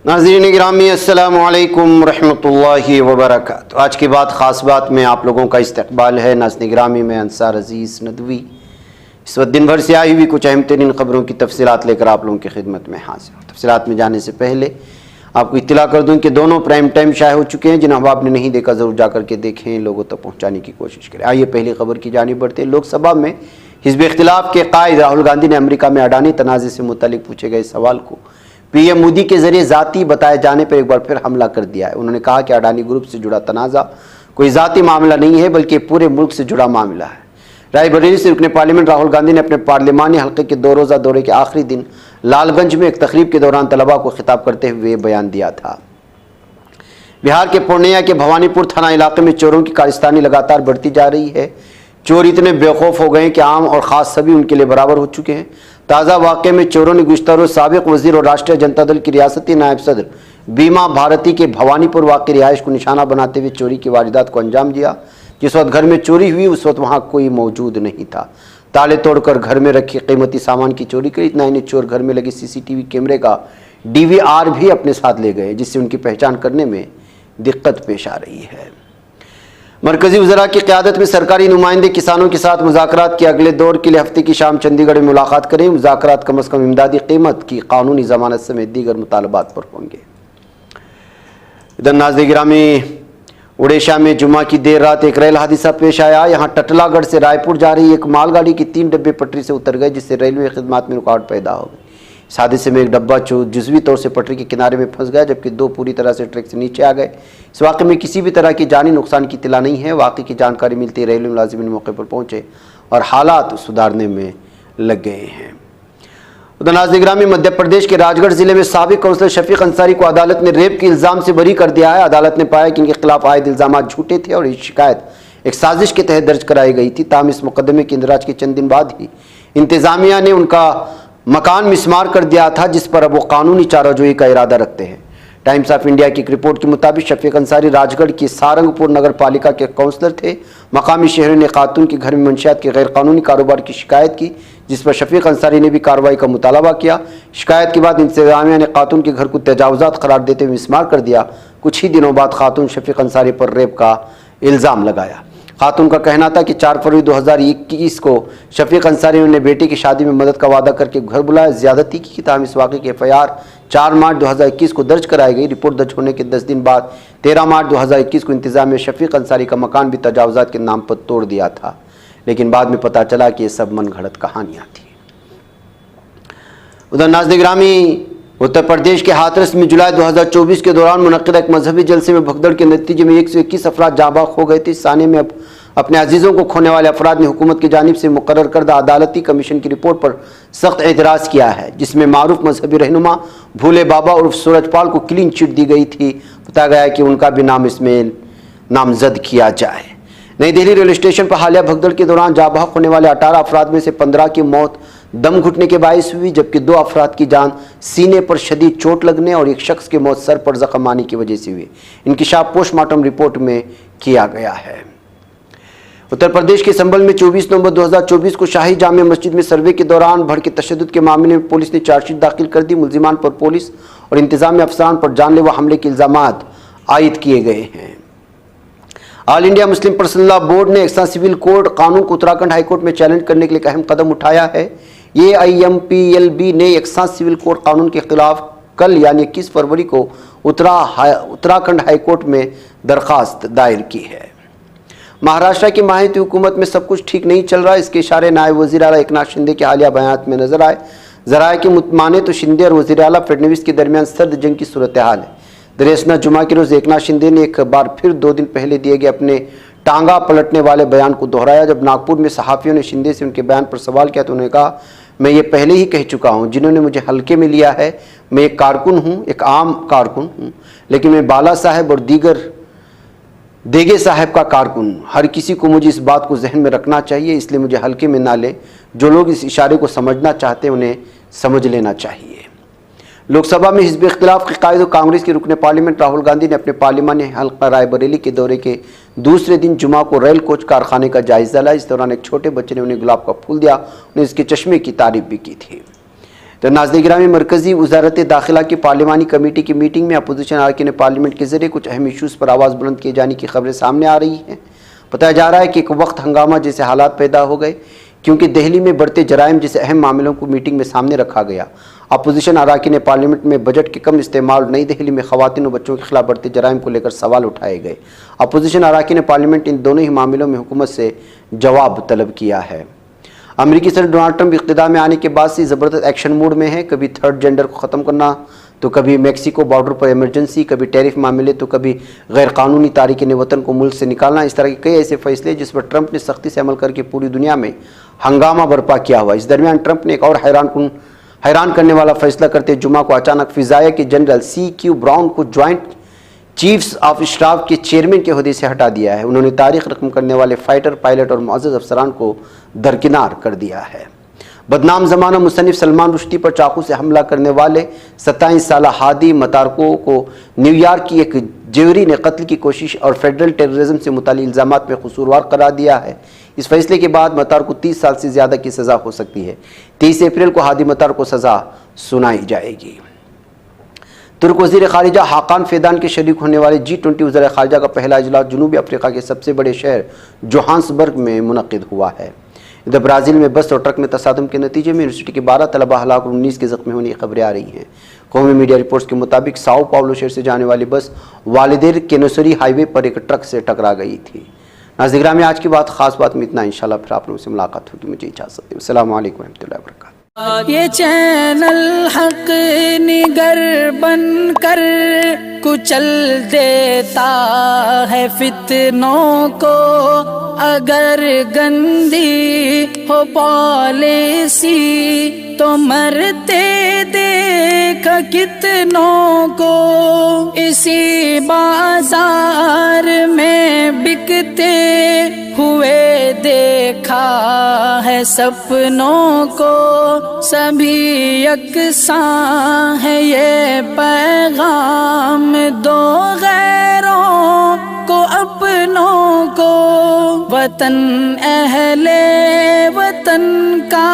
नाज़रीन गिरामी अस्सलामु अलैकुम रहमतुल्लाहि व बरकातुहू। आज की बात ख़ास बात में आप लोगों का इस्तकबाल है। नाज़रीन गिरामी में अंसार अजीज़ नदवी इस वक्त दिन भर से आई हुई कुछ अहम तरीन ख़बरों की तफसीलात लेकर आप लोगों की खिदमत में हाजिर हूँ। तफसीलात में जाने से पहले आपको इत्तला कर दूँ कि दोनों प्राइम टाइम शाये हो चुके हैं। जिन अहबाब ने नहीं देखा ज़रूर जा करके देखें, लोगों तक पहुँचाने की कोशिश करें। आइए पहली खबर की जानिब बढ़ते हैं। लोकसभा में हिज़्ब इख्तिलाफ के कायद राहुल गांधी ने अमेरिका में अडानी तनाज़े से मुतल्लिक पूछे गए सवाल को पीएम मोदी के जरिए जाती बताए जाने पर एक बार फिर हमला कर दिया है। उन्होंने कहा कि अडानी ग्रुप से जुड़ा तनाज़ा कोई जाती मामला नहीं है बल्कि पूरे मुल्क से जुड़ा मामला है। रायबरेली से रुकने पार्लियामेंट राहुल गांधी ने अपने पार्लिमानी हल्के के 2 रोज़ा दौरे के आखिरी दिन लालगंज में एक तकरीब के दौरान तलबा को खिताब करते हुए बयान दिया था। बिहार के पूर्णिया के भवानीपुर थाना इलाके में चोरों की कारस्तानी लगातार बढ़ती जा रही है। चोर इतने बेखौफ हो गए हैं कि आम और ख़ास सभी उनके लिए बराबर हो चुके हैं। ताज़ा वाक़े में चोरों ने गुज़िश्ता रोज़ साबिक़ वज़ीर और राष्ट्रीय जनता दल की रियासती नायब सदर बीमा भारती के भवानीपुर वाक़ई रिहाइश को निशाना बनाते हुए चोरी की वारदात को अंजाम दिया। जिस वक्त घर में चोरी हुई उस वक्त वहाँ कोई मौजूद नहीं था। ताले तोड़कर घर में रखे कीमती सामान की चोरी करी। इतना ही नहीं, चोर घर में लगे सीसीटीवी कैमरे का DVR भी अपने साथ ले गए, जिससे उनकी पहचान करने में दिक्कत पेश आ रही है। मरकजी वज़रा की क़यादत में सरकारी नुमाइंदे किसानों के साथ मुज़ाकरात के अगले दौर के लिए हफ्ते की शाम चंडीगढ़ में मुलाकात करें। मुज़ाकरात कम अज़ कम इमदादी कीमत की कानूनी ज़मानत समेत दीगर मुतालबात पर होंगे। इधर नाज़रीन गिरामी, उड़ीसा में जुमा की देर रात एक रेल हादसा पेश आया। यहाँ टटलागढ़ से रायपुर जा रही एक मालगाड़ी की 3 डब्बे पटरी से उतर गए, जिससे रेलवे खिदमत में रुकावट पैदा हो गई। इस हादसे में एक डब्बा जुज़वी तौर से पटरी के किनारे में फंस गया, जबकि 2 पूरी तरह से ट्रैक से नीचे आ गए। इस वाक़े में किसी भी तरह की जानी नुकसान की इत्तला नहीं है। वाक़े की जानकारी मिलती रेलवे मुलाजिमीन मौके पर पहुंचे और हालात सुधारने में लग गए हैं। उधर नाज़रीन गिरामी, मध्य प्रदेश के राजगढ़ जिले में साबिक़ काउंसलर शफीक अंसारी को अदालत ने रेप के इल्ज़ाम से बरी कर दिया है। अदालत ने पाया कि इनके खिलाफ आयद इल्ज़ाम झूठे थे और ये शिकायत एक साजिश के तहत दर्ज कराई गई थी। ताहम इस मुकदमे के इंदराज के चंद दिन बाद ही इंतज़ामिया ने उनका मकान मिस्मार कर दिया था, जिस पर अब वो कानूनी चाराजोई का इरादा रखते हैं। टाइम्स ऑफ इंडिया की एक रिपोर्ट के मुताबिक शफीक अंसारी राजगढ़ की सारंगपुर नगर पालिका के काउंसलर थे। मकामी शहरी ने खातून के घर में मंशियात के गैर कानूनी कारोबार की शिकायत की, जिस पर शफीक अंसारी ने भी कार्रवाई का मुतालबा किया। शिकायत के बाद इंतज़ामिया ने खातून के घर को तजावुज़ात करार देते हुए मिस्मार कर दिया। कुछ ही दिनों बाद खातून शफीक अंसारी पर रेप का इल्ज़ाम लगाया। खातून का कहना था कि 4 फरवरी 2021 को शफीक अंसारी ने उन्हें बेटी की शादी में मदद का वादा करके घर बुलाया, ज़्यादती की। ताहम इस वाक़े की FIR 4 मार्च 2021 को दर्ज कराई गई। रिपोर्ट दर्ज होने के 10 दिन बाद 13 मार्च 2021 को इंतज़ामिया शफीक अंसारी का मकान भी तजावुज़ात के नाम पर तोड़ दिया था, लेकिन बाद में पता चला कि ये सब मनगढ़ंत कहानियाँ थी। उधर नाज़रीन गिरामी, उत्तर प्रदेश के हाथरस में जुलाई 2024 के दौरान मुनक्किद एक मजहबी जलसे में भगदड़ के नतीजे में 121 अफराद जाँ बाग हो गए थे। साने में अपने अजीज़ों को खोने वाले अफराद ने हुकूमत की जानिब से मुकर्रर करदा अदालती कमीशन की रिपोर्ट पर सख्त एतराज़ किया है, जिसमें मारूफ मजहबी रहनुमा भूले बाबा उर्फ सूरजपाल को क्लीन चिट दी गई थी। बताया गया है कि उनका भी नाम इसमें नामजद किया जाए। नई दिल्ली रेलवे स्टेशन पर हालिया भगदड़ के दौरान जाँ बाग होने वाले 18 अफराद में से 15 की मौत दम घुटने के बायस हुई, जबकि 2 अफराद की जान सीने पर शदीद चोट लगने और एक शख्स की मौत सर पर जख्म आने की वजह से हुई। इंकिशाफ पोस्टमार्टम रिपोर्ट में किया गया है। उत्तर प्रदेश के संभल में 24 नवंबर 2024 को शाही जामिया मस्जिद में सर्वे के दौरान भड़के तशद्दुद के मामले में पुलिस ने चार्जशीट दाखिल कर दी। मुल्जिमान पर पुलिस और इंतजामी अफसरान पर जानलेवा हमले के इल्जामात आयद किए गए हैं। All India Muslim personal law board ने एक्सा सिविल कोड कानून को उत्तराखंड हाईकोर्ट में चैलेंज करने के लिए एक अहम कदम उठाया है। AIMPLB ने एक्सा सिविल कोड कानून के खिलाफ कल यानी 21 फरवरी को उत्तराखंड हाईकोर्ट में दरखास्त दायर की है। महाराष्ट्र की माहिती हुकूमत में सब कुछ ठीक नहीं चल रहा, इसके इशारे नायब वज़ीर आला एकनाथ शिंदे के हालिया बयान में नजर आए। ज़राए की माने तो शिंदे और वज़ीर आला फडणवीस के दरमियान सर्द जंग की सूरत हाल है। दरअसल जुमा के रोज़ एकनाथ शिंदे ने एक बार फिर 2 दिन पहले दिए गए अपने टांगा पलटने वाले बयान को दोहराया। जब नागपुर में सहाफ़ियों ने शिंदे से उनके बयान पर सवाल किया तो उन्होंने कहा, मैं ये पहले ही कह चुका हूँ, जिन्होंने मुझे हल्के में लिया है। मैं एक कारकुन हूँ, एक आम कारकुन हूँ, लेकिन मैं बाला साहब और दीगर देगे साहब का कारकुन हूँ। हर किसी को मुझे इस बात को जहन में रखना चाहिए, इसलिए मुझे हल्के में ना ले। जो लोग इस इशारे को समझना चाहते हैं उन्हें समझ लेना चाहिए। लोकसभा में हिज़्ब इख्तिलाफ के कायद कांग्रेस के रुकने पार्लियामेंट राहुल गांधी ने अपने पार्लिमानी हल्का रायबरेली के दौरे के दूसरे दिन जुमा को रेल कोच कारखाने का जायजा लिया। इस दौरान एक छोटे बच्चे ने उन्हें गुलाब का फूल दिया, उन्हें इसके चश्मे की तारीफ भी की थी। तो नाज़रीन गिरामी, मरकज़ी वज़ारत दाखिला की पार्लिमानी कमेटी की मीटिंग में अपोजिशन अरकान पार्लियामेंट के ज़रिए कुछ अहम इशूज़ पर आवाज़ बुलंद किए जाने की खबरें सामने आ रही हैं। बताया जा रहा है कि एक वक्त हंगामा जैसे हालात पैदा हो गए क्योंकि दिल्ली में बढ़ते जराइम जैसे अहम मामलों को मीटिंग में सामने रखा गया। अपोजिशन अरकान पार्लियामेंट में बजट के कम इस्तेमाल, नई दिल्ली में ख़वातीन और बच्चों के खिलाफ बढ़ते जराइम को लेकर सवाल उठाए गए। अपोजिशन अरकान पार्लियामेंट इन दोनों ही मामलों में हुकूमत से जवाब तलब किया है। अमेरिकी सदर डोनाल्ड ट्रंप इक़्तिदार में आने के बाद से ज़बरदस्त एक्शन मूड में है। कभी थर्ड जेंडर को ख़त्म करना, तो कभी मैक्सिको बॉर्डर पर इमरजेंसी, कभी टैरिफ मामले, तो कभी गैर कानूनी तारिकीन वतन को मुल्क से निकालना। इस तरह के कई ऐसे फैसले जिस पर ट्रंप ने सख्ती से अमल करके पूरी दुनिया में हंगामा बर्पा किया हुआ। इस दरमियान ट्रंप ने एक और हैरान करने वाला फैसला करते जुमा को अचानक फ़िज़ाया के जनरल CQ ब्राउन को ज्वाइंट चीफ्स ऑफ स्टाफ के चेयरमैन के ओहदे से हटा दिया है। उन्होंने तारीख रकम करने वाले फाइटर, पायलट और मुअज़्ज़ज़ अफसरान को दरकिनार कर दिया है। बदनाम ज़माना मुसन्निफ सलमान रुश्दी पर चाकू से हमला करने वाले 27 साला हादी मतारको को न्यूयॉर्क की एक ज्यूरी ने कत्ल की कोशिश और फेडरल टेररिज्म से मुताल्लिक़ इल्ज़ामात में कसूरवार करार दिया है। इस फैसले के बाद मतार को 30 साल से ज़्यादा की सज़ा हो सकती है। 23 अप्रैल को हादी मतार को सज़ा सुनाई जाएगी। तुर्क वज़ीर ख़ारिजा हाकान फ़ेदान के शरीक होने वाले G20 वज़ीर ख़ारिजा का पहला इजलास जनूबी अफ्रीका के सबसे बड़े शहर जोहान्सबर्ग में मुनक़िद हुआ है। इधर ब्राज़ील में बस और ट्रक में तसादुम के नतीजे में यूनिवर्सिटी के 12 तलबा हलाक और 19 के ज़ख्मी होने की खबरें आ रही हैं। कौमी मीडिया रिपोर्ट्स के मुताबिक साओ पाउलो शहर से जाने वाली बस वालिदेर केनोसरी हाईवे पर एक ट्रक से टकरा गई थी। नाज़रीन गिरामी, आज की खास बात में इतना। इंशाल्लाह फिर आप लोगों से मुलाकात होगी। मुझे इजाज़त दें। अस्सलामु अलैकुम रहमतुल्लाहि व बरकातहू। ये चैनल हक निगर बन कर कुचल देता है फितनों को। अगर गंदी हो पॉलिसी तो मरते देख कितनों को। इसी बाजार में बिकते हुए देखा है सपनों को। सभी यकसां है ये पैगाम दो गैरों को अपनों को। वतन अहले वतन का